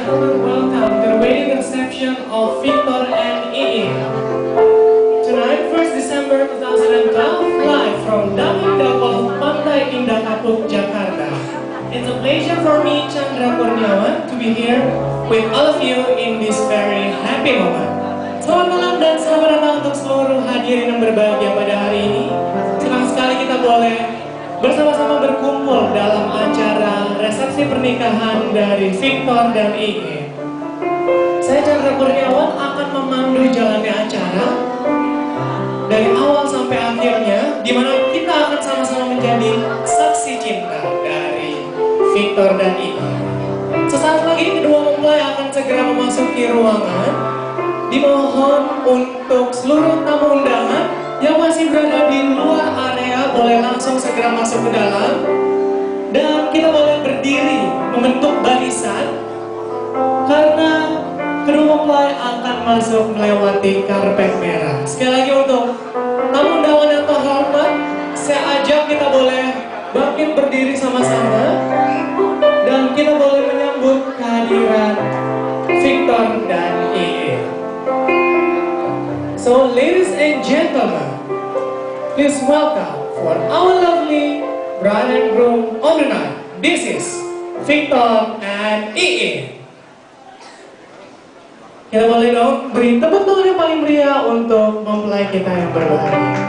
gentlemen, welcome to the wedding reception of Victor and Ii. Tonight, 1st December 2012, live from Damai Dapol, Pantai Indah Kapuk, Jakarta. It's a pleasure for me, Chandra Kurniawan, to be here with all of you in this very happy moment. Selamat malam dan selamat datang untuk seluruh hadirin yang berbahagia pada hari ini. Senang sekali kita boleh bersama-sama berkumpul dalam acara resepsi pernikahan dari Victor dan Ii. Saya Chandra Kurniawan akan memandu jalannya acara dari awal sampai akhirnya, di mana kita akan sama-sama menjadi saksi cinta dari Victor dan Ii. Sesaat lagi kedua mempelai akan segera memasuki ruangan. Dimohon untuk seluruh tamu undangan yang masih berada di luar area boleh langsung segera masuk ke dalam, dan kita boleh berdiri membentuk barisan karena kedua mempelai akan masuk melewati karpet merah. Sekali lagi untuk tamu undangan yang terhormat, saya ajak kita boleh bangkit berdiri sama-sama dan kita boleh menyambut kehadiran Victor dan Ii. So, ladies and gentlemen, please welcome for our lovely bride and groom on the night. This is Victor and Ii. Kita boleh dong beri tepuk tangan yang paling meriah untuk mempelai kita yang berbahagia.